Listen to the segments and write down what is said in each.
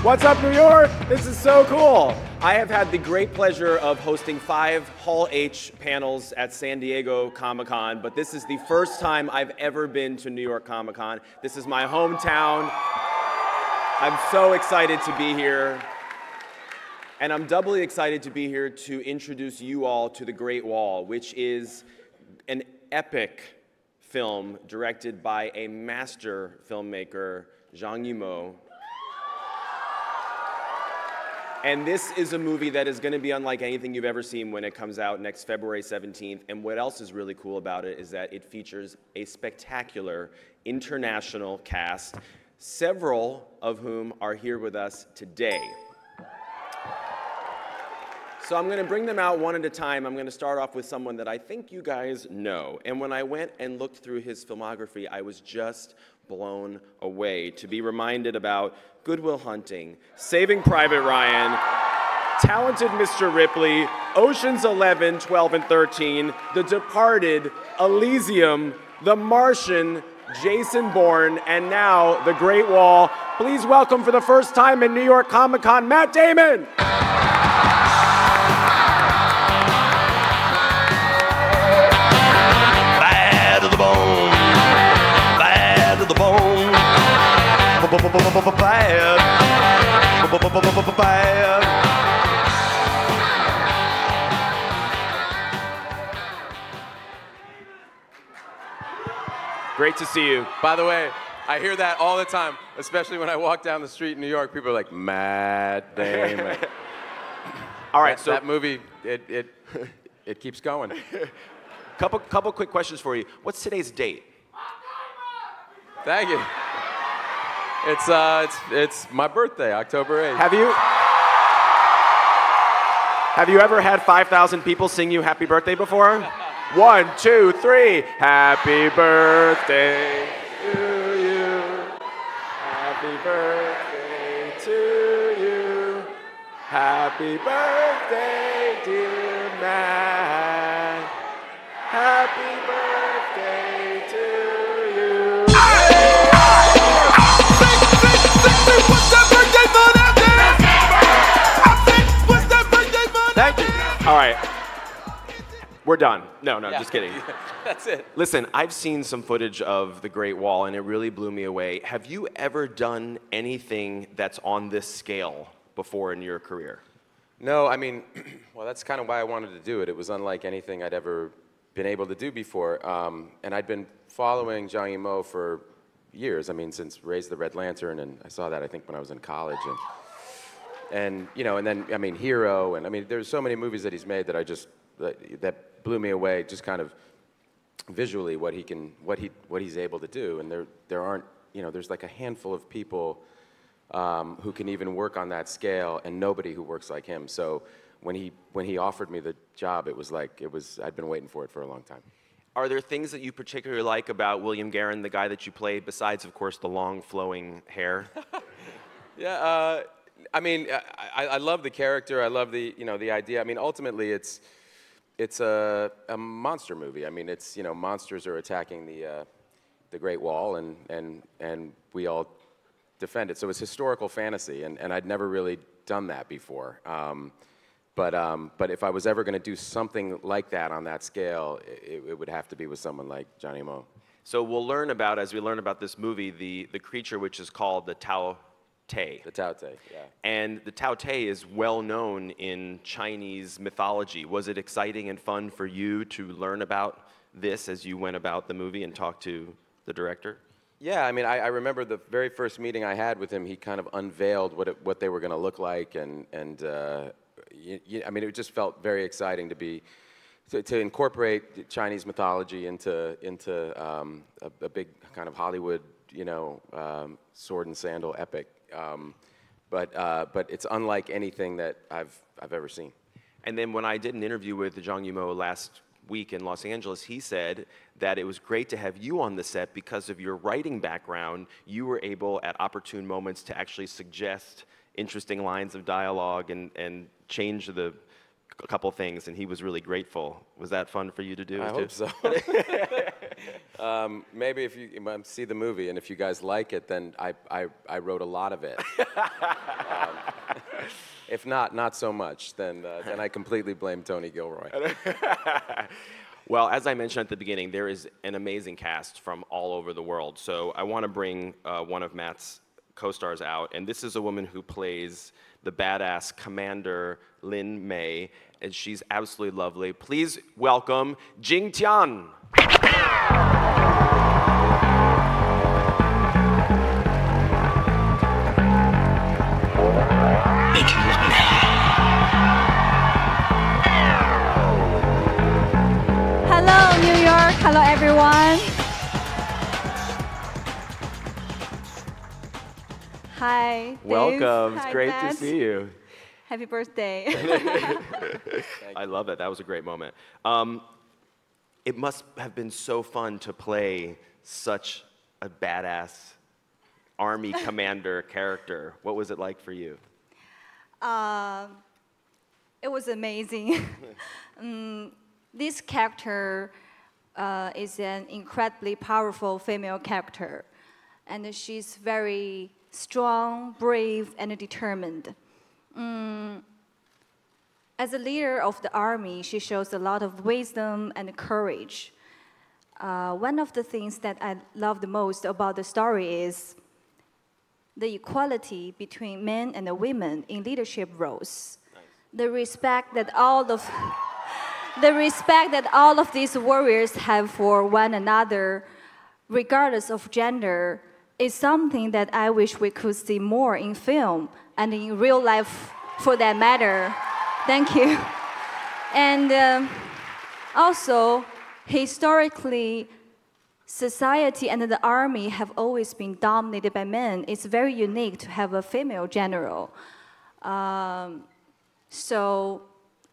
What's up, New York? This is so cool. I have had the great pleasure of hosting 5 Hall H panels at San Diego Comic-Con, but this is the first time I've ever been to New York Comic-Con. This is my hometown. I'm so excited to be here. And I'm doubly excited to be here to introduce you all to The Great Wall, which is an epic film directed by a master filmmaker, Zhang Yimou. And this is a movie that is going to be unlike anything you've ever seen when it comes out next February 17th. And what else is really cool about it is that it features a spectacular international cast, several of whom are here with us today. So I'm going to bring them out one at a time. I'm going to start off with someone that I think you guys know. And when I went and looked through his filmography, I was just blown away to be reminded about Good Will Hunting, Saving Private Ryan, Talented Mr. Ripley, Ocean's 11, 12, and 13, The Departed, Elysium, The Martian, Jason Bourne, and now The Great Wall. Please welcome for the first time in New York Comic-Con, Matt Damon. Bad to the bone. Bad to the bone. Bad. Bad. Great to see you. By the way, I hear that all the time, especially when I walk down the street in New York. People are like, Matt Damon. All right, so that movie, it keeps going. Couple quick questions for you. What's today's date? Thank you. It's my birthday, October 8th. Have you ever had 5,000 people sing you happy birthday before? 1, 2, 3. Happy birthday to you. Happy birthday to you. Happy birthday, dear Matt. Happy birthday to you. Thank you. All right. We're done. No, Yeah. just kidding. That's it. Listen, I've seen some footage of The Great Wall, and it really blew me away. Have you ever done anything that's on this scale before in your career? No, I mean, well, that's kind of why I wanted to do it. It was unlike anything I'd ever been able to do before. And I'd been following Zhang Yimou for years. I mean, since Raise the Red Lantern, and I saw that, I think, when I was in college. And you know, and then, I mean, Hero, and I mean, there's so many movies that he's made that that blew me away, just kind of visually what he's able to do. And there aren't, you know, there's like a handful of people who can even work on that scale, and nobody who works like him. So when he offered me the job, I'd been waiting for it for a long time. Are there things that you particularly like about William Guerin, the guy that you played, besides, of course, the long flowing hair? Yeah, I mean, I love the character. I love the idea. I mean, ultimately, it's a monster movie. I mean, it's, you know, monsters are attacking the Great Wall, and we all defend it. So it's historical fantasy, and I'd never really done that before. But if I was ever going to do something like that on that scale, it would have to be with someone like Zhang Yimou. So we'll learn about, as we learn about this movie, the creature which is called the Tao Te. The Tao Te, yeah. And the Tao Te is well known in Chinese mythology. Was it exciting and fun for you to learn about this as you went about the movie and talked to the director? Yeah, I mean, I remember the very first meeting I had with him. He kind of unveiled what they were going to look like, and I mean, it just felt very exciting to incorporate Chinese mythology into a big kind of Hollywood, you know, sword and sandal epic. But it's unlike anything that I've ever seen. And then when I did an interview with Zhang Yimou last week in Los Angeles, he said that it was great to have you on the set because of your writing background. You were able, at opportune moments, to actually suggest interesting lines of dialogue and change a couple things, and he was really grateful. Was that fun for you to do? I hope so. Maybe if you see the movie and if you guys like it, then I wrote a lot of it. If not so much, then I completely blame Tony Gilroy. Well, as I mentioned at the beginning, there is an amazing cast from all over the world. So I want to bring one of Matt's co-stars out, and this is a woman who plays the badass Commander Lin Mei, and she's absolutely lovely. Please welcome Jing Tian. Hello, New York. Hello, everyone. Hi. Dave. Welcome. It's Hi, great Matt. to see you. Happy birthday. I love it. That was a great moment. It must have been so fun to play such a badass army commander character. What was it like for you? It was amazing. This character is an incredibly powerful female character, and she's very strong, brave, and determined. As a leader of the army, she shows a lot of wisdom and courage. One of the things that I love the most about the story is the equality between men and women in leadership roles. Nice. The respect that all of these warriors have for one another, regardless of gender, is something that I wish we could see more in film and in real life for that matter. Thank you. And also, historically, society and the army have always been dominated by men. It's very unique to have a female general. So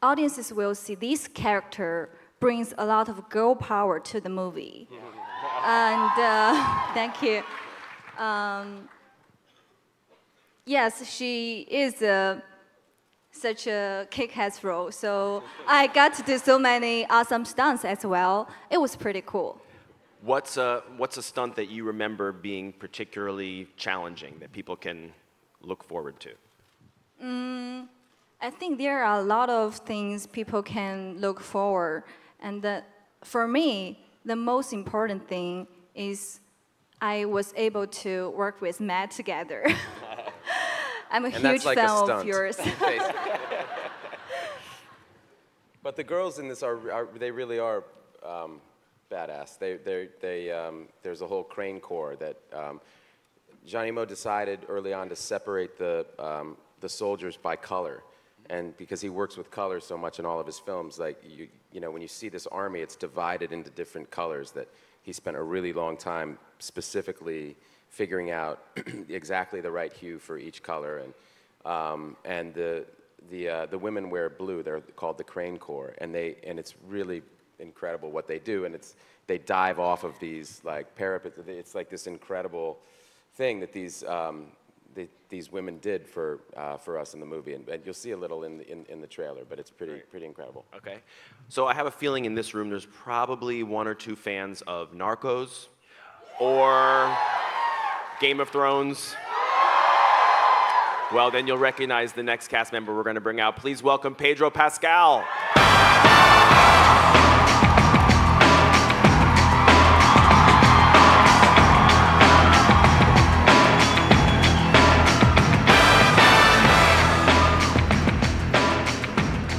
audiences will see this character brings a lot of girl power to the movie. And thank you. Yes, she is such a kick-ass role. So I got to do so many awesome stunts as well. It was pretty cool. What's a stunt that you remember being particularly challenging that people can look forward to? I think there are a lot of things people can look forward. And for me, the most important thing is I was able to work with Matt together. I'm a huge fan of yours. But the girls in this they really are badass. There's a whole crane corps that Zhang Yimou decided early on to separate the soldiers by color. And because he works with color so much in all of his films, like you know, when you see this army, it's divided into different colors that he spent a really long time specifically figuring out exactly the right hue for each color. And the women wear blue. They're called the Crane Corps, and it's really incredible what they do. And they dive off of these like parapets. It's like this incredible thing that these women did for us in the movie, and you'll see a little in the trailer, but it's pretty incredible. Okay, so I have a feeling in this room there's probably one or two fans of Narcos or Game of Thrones. Well, then you'll recognize the next cast member we're going to bring out. Please welcome Pedro Pascal.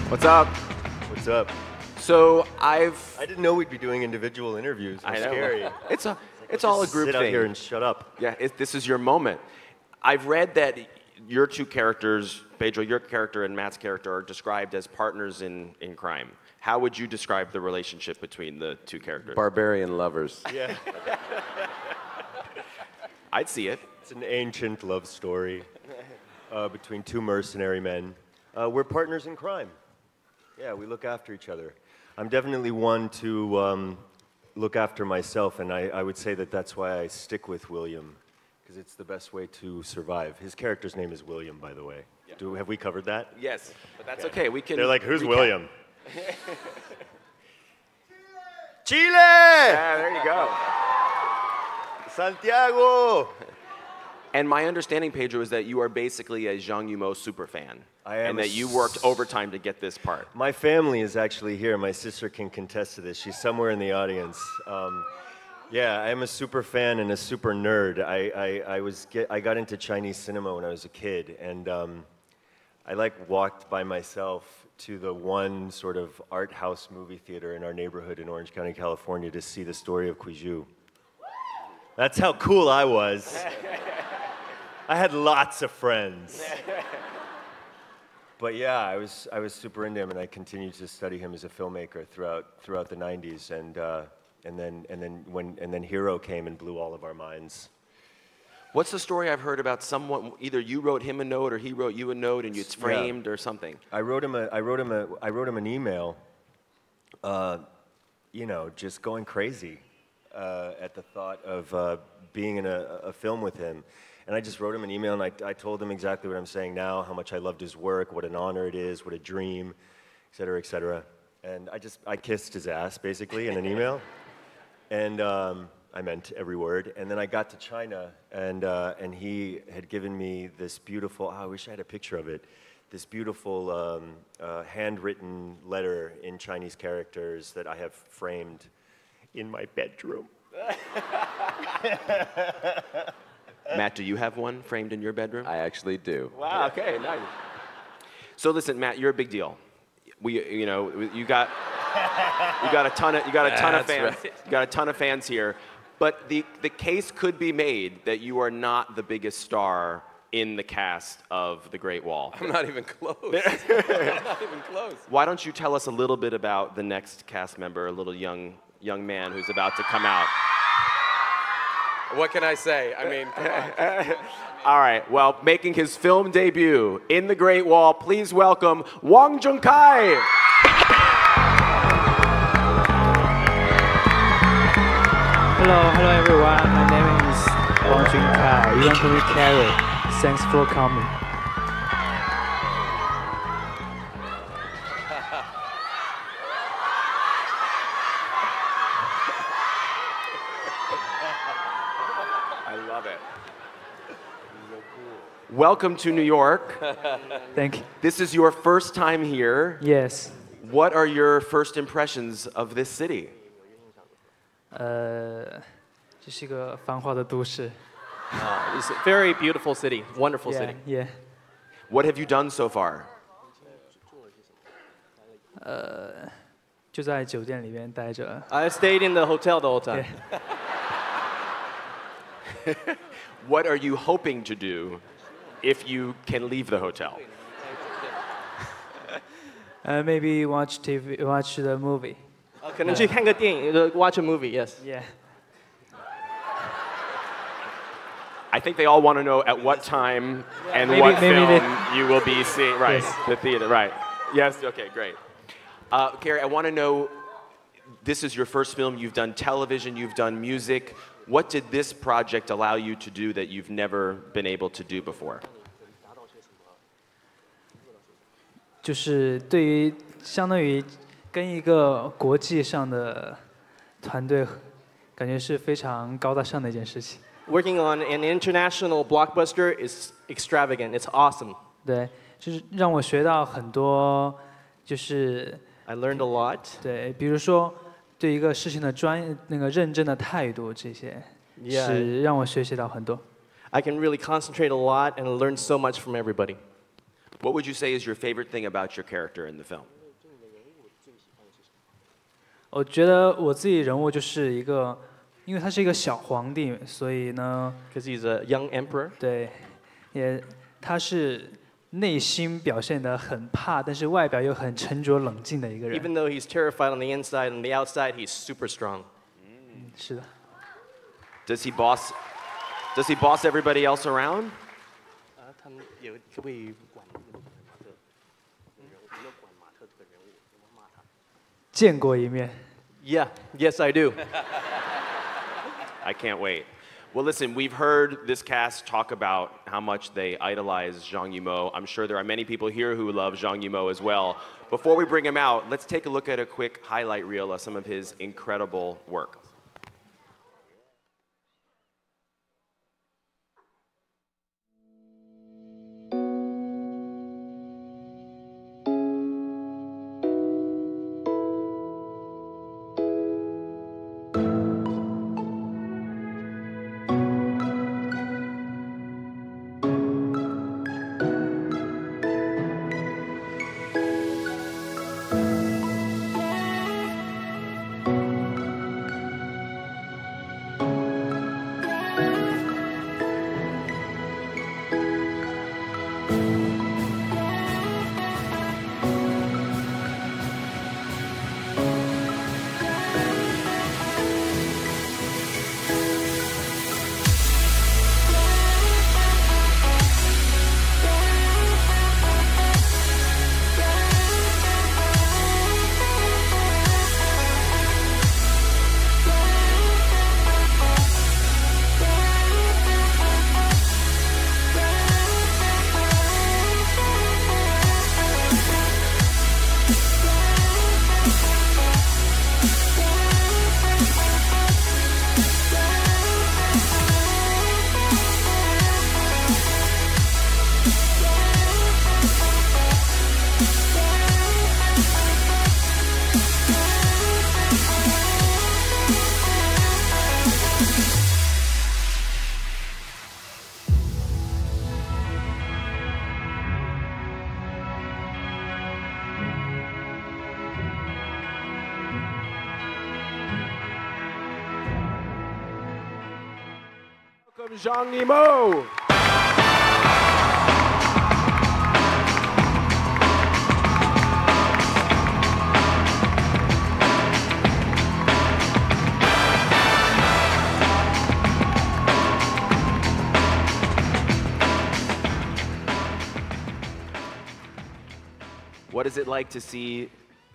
What's up? What's up? So I didn't know we'd be doing individual interviews. It's scary. It's all a group thing. Sit out thing. here and shut up. Yeah, this is your moment. I've read that your two characters, Pedro, your character and Matt's character, are described as partners in crime. How would you describe the relationship between the two characters? Barbarian lovers. Yeah. I'd see it. It's an ancient love story between two mercenary men. We're partners in crime. Yeah, we look after each other. I'm definitely one to look after myself, and I would say that that's why I stick with William, because it's the best way to survive. His character's name is William, by the way. Yeah. Have we covered that? Yes, but that's okay. We can. They're like, who's recap. William? Chile! Yeah, there you go. Santiago! And my understanding, Pedro, is that you are basically a Zhang Yimou super fan. I am. And that you worked overtime to get this part. My family is actually here. My sister can contest to this. She's somewhere in the audience. Yeah, I am a super fan and a super nerd. I got into Chinese cinema when I was a kid, and I walked by myself to the one sort of art house movie theater in our neighborhood in Orange County, California, to see The Story of Guizhou. That's how cool I was. I had lots of friends. But yeah, I was super into him, and I continued to study him as a filmmaker throughout the '90s, and then Hero came and blew all of our minds. What's the story I've heard about someone? Either you wrote him a note, or he wrote you a note, and it's framed or something. I wrote him an email. Just going crazy at the thought of being in a film with him. And I just wrote him an email, and I told him exactly what I'm saying now, how much I loved his work, what an honor it is, what a dream, et cetera, et cetera. And I kissed his ass, basically, in an email. And I meant every word. And then I got to China, and he had given me this beautiful, I wish I had a picture of it, this beautiful handwritten letter in Chinese characters that I have framed in my bedroom. Matt, do you have one framed in your bedroom? I actually do. Wow, okay, nice. So listen, Matt, you're a big deal. You got a ton of fans. Right. You got a ton of fans here. But the case could be made that you are not the biggest star in the cast of The Great Wall. I'm not even close. I'm not even close. Why don't you tell us a little bit about the next cast member, a little young man who's about to come out? What can I say? I mean, come on. All right, well, making his film debut in The Great Wall, please welcome Wang Junkai. Hello everyone. My name is Wang Junkai. You want to meet Carrie? Thanks for coming. I love it. Welcome to New York. Thank you. This is your first time here. Yes. What are your first impressions of this city? 这是一个繁华的都市。 It's a very beautiful city, wonderful Yeah, city. yeah. What have you done so far? 就在酒店里面待着。 I stayed in the hotel the whole time. Yeah. What are you hoping to do if you can leave the hotel? Maybe watch the movie. 可能去看个电影 watch a movie, yes. Yeah. I think they all want to know at what time and maybe- what maybe film you will be seeing. Right, Yes. the theater, right. Yes, okay, great. Carrie, I want to know, this is your first film, you've done television, you've done music. What did this project allow you to do that you've never been able to do before? 就是对于相当于跟一个国际上的团队，感觉是非常高大上的一件事情。 Working on an international blockbuster is extravagant. It's awesome. 对，就是让我学到很多，就是 I learned a lot. 对，比如说对一个事情的认真的态度，这些 Yeah. 是让我学习到很多。 I can really concentrate a lot and learn so much from everybody. What would you say is your favorite thing about your character in the film? 我觉得我自己人物就是一个，因为他是一个小皇帝，所以呢， Because he's a young emperor. 对，他是内心表现得很怕，但是外表又很沉着冷静的一个人。 Even though he's terrified on the inside, on the outside, he's super strong. 是的。 Does he boss everybody else around? 他们有可不可以管马特？有没有管马特这个人物？有没有骂他？见过一面。 Yeah, yes I do. I can't wait. Well, listen, we've heard this cast talk about how much they idolize Zhang Yimou. I'm sure there are many people here who love Zhang Yimou as well. Before we bring him out, let's take a look at a quick highlight reel of some of his incredible work. Welcome, Zhang Yimou. What is it like to see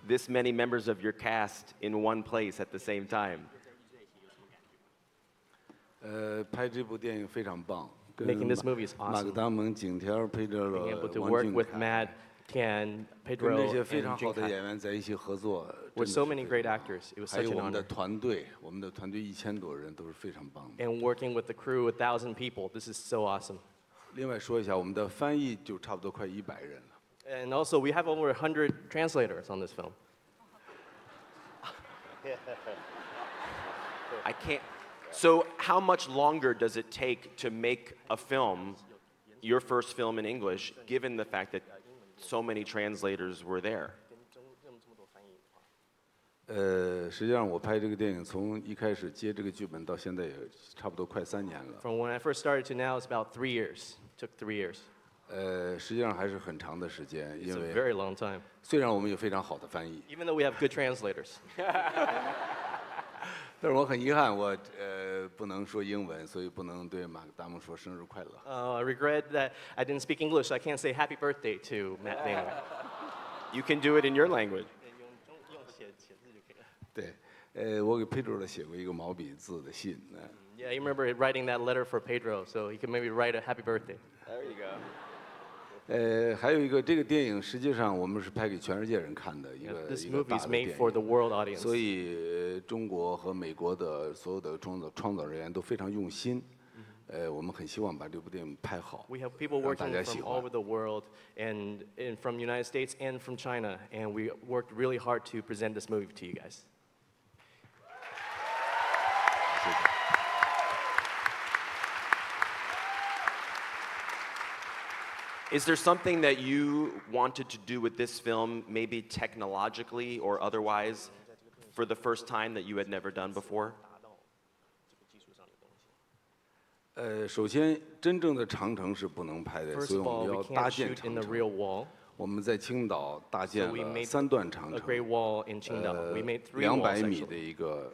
this many members of your cast in one place at the same time? 拍这部电影非常棒。 Making this movie is awesome. 马格达蒙、景条配着 Being able to 王 work 俊 with 凯， Matt, Tian, 跟 Pedro, 这些非 and 常好的 Junkai. 演员在一起合作， With 真的 so 是 many 非 great 常 actors, it was 还 such 有 an 我们的 honor. 团队1000多人都是非常棒的。 And working with the crew, 1,000 people, this is so awesome. 另外说一下，我们的翻译就差不多快100人了。 And also, we have over 100 translators on this film. I can't. So how much longer does it take to make a film, your first film in English, given the fact that so many translators were there? 实际上我拍这个电影从一开始接这个剧本到现在也差不多快3年了。 From when I first started to now, it's about 3 years. Took 3 years. 实际上还是很长的时间， It's 因 a 为 very long time. 虽然我们有非常好的翻译， Even though we have good translators. 但是我很遗憾，我不能说英文，所以不能对马格达蒙说生日快乐。 I regret that I didn't speak English, so I can't say happy birthday to Matt Damon. You can do it in your language. 对，我给佩卓写过一个毛笔字的信。 Yeah, you remember writing that letter for Pedro, so he could maybe write a happy birthday. There you go. 还有一个，这个电影实际上我们是拍给全世界人看的一个 This 一个 movie 大 is 的 made 电 for the 影， world audience. 所以中国和美国的所有的创造人员都非常用心。我们很希望把这部电影拍好， We have people 让大 working 家 from 喜 all 欢 over。the world and from United States and from China, and we worked really hard to present this movie to you guys. 谢谢。 Is there something that you wanted to do with this film, maybe technologically or otherwise, for the first time that you had never done before? 首先，真正的长城是不能拍的， First 所以 of 我 all, 们 we 要 can't 搭建 shoot in 长 the real 城。 wall. 我们在青岛搭建 So we 了 made 3段长 A 城 great wall in Qingdao. We made 3 walls ，200米的 actually. 一个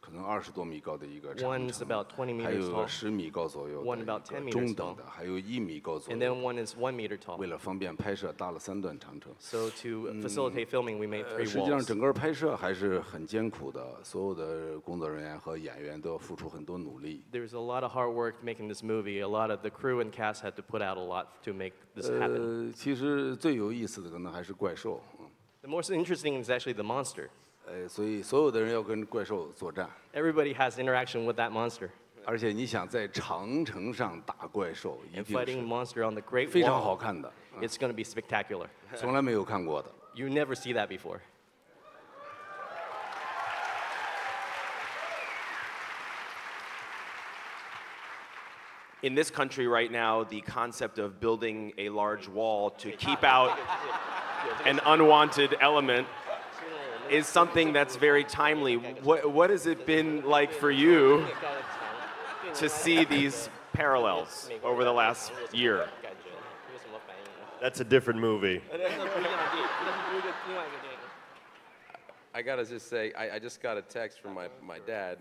可能20多米高的一个长 One's 城， about 20 meters 还有 tall. 10米高左右 One 的 about 10一个 meters 中等 tall. 的，还有1米高左 And then 右。 one is 1 meter tall. 为了方便拍摄，搭了3段长城。 So to facilitate filming, we made 3实际上， walls. 整个拍摄还是很艰苦的，所有的工作人员和演员都要付出很多努力。 There's a lot of hard work making this movie. A lot of the crew and cast had to put out a lot to make this happen. 其实最有意思的可能还是怪兽， The most interesting is actually the monster. 所以所有的人要跟怪兽作战， Everybody has interaction with that monster. 而且你想在长城上打怪兽，一 And 定 fighting 是 monster on the Great 非常好 Wall, 看的， it's going to be spectacular. 从来没有看过的。 You never see that before. In this country right now, the concept of building a large wall to keep out an unwanted element is something that's very timely. What has it been like for you to see these parallels over the last year? That's a different movie. I gotta just say, I just got a text from my dad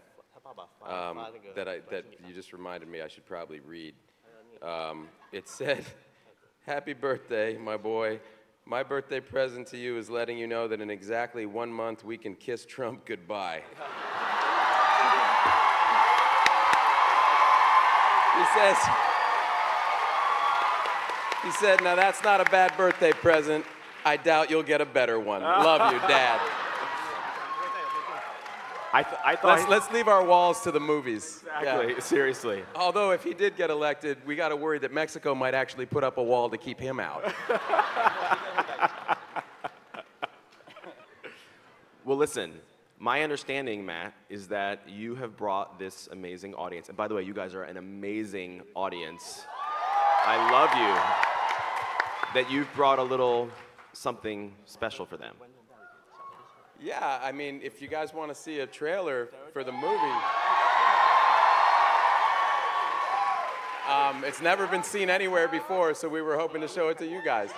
that you just reminded me I should probably read. It said, "Happy birthday, my boy. My birthday present to you is letting you know that in exactly 1 month we can kiss Trump goodbye." He said, "Now that's not a bad birthday present. I doubt you'll get a better one. Love you, Dad." I thought Let's leave our walls to the movies. exactly, Yeah. seriously. Although if he did get elected, we got to worry that Mexico might actually put up a wall to keep him out. Well, listen, my understanding, Matt, is that you have brought this amazing audience. And by the way, you guys are an amazing audience. I love you. That you've brought a little something special for them. Yeah, I mean, if you guys want to see a trailer for the movie, it's never been seen anywhere before, so we were hoping to show it to you guys.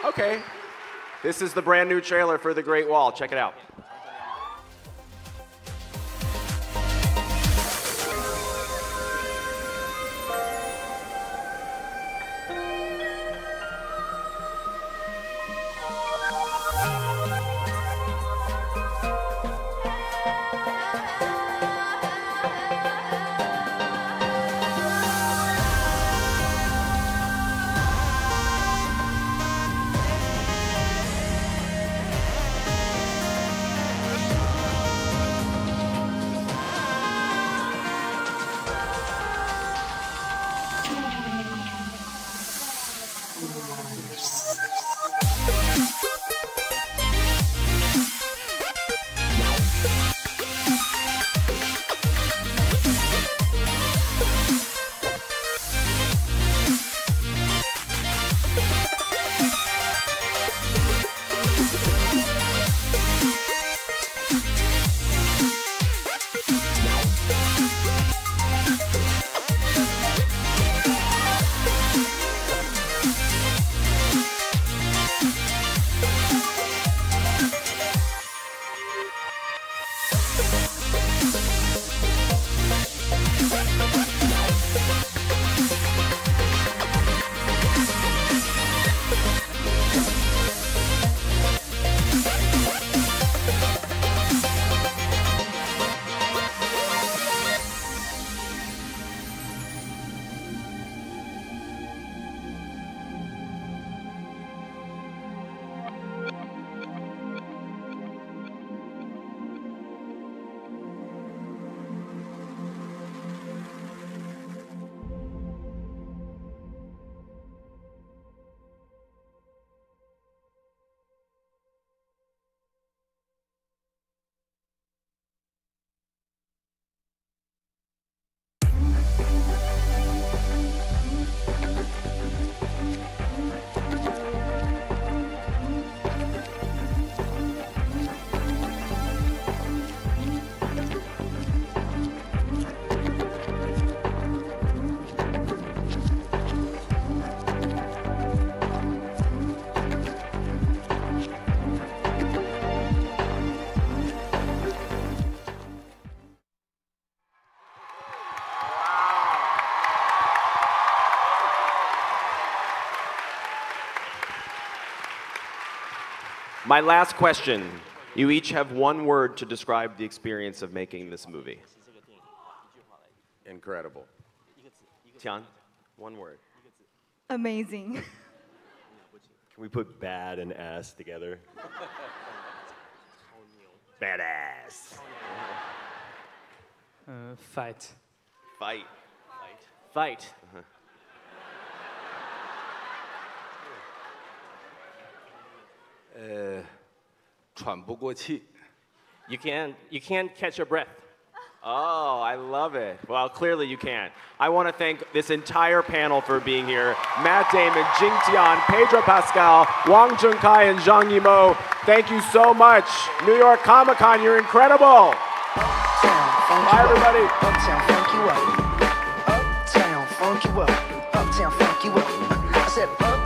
Okay. This is the brand new trailer for The Great Wall. Check it out. My last question. You each have one word to describe the experience of making this movie. Incredible. Tian, one word. Amazing. Can we put bad and ass together? Badass. Fight. Fight. Fight. Uh, 喘不过气。 You can't catch your breath. Oh, I love it. Well, clearly you can't. I want to thank this entire panel for being here. Matt Damon, Jing Tian, Pedro Pascal, Wang Junkai, and Zhang Yimou. Thank you so much. New York Comic Con, you're incredible. Bye, everybody. Uptown funk you up. Uptown funk you up. Uptown funk you up. I said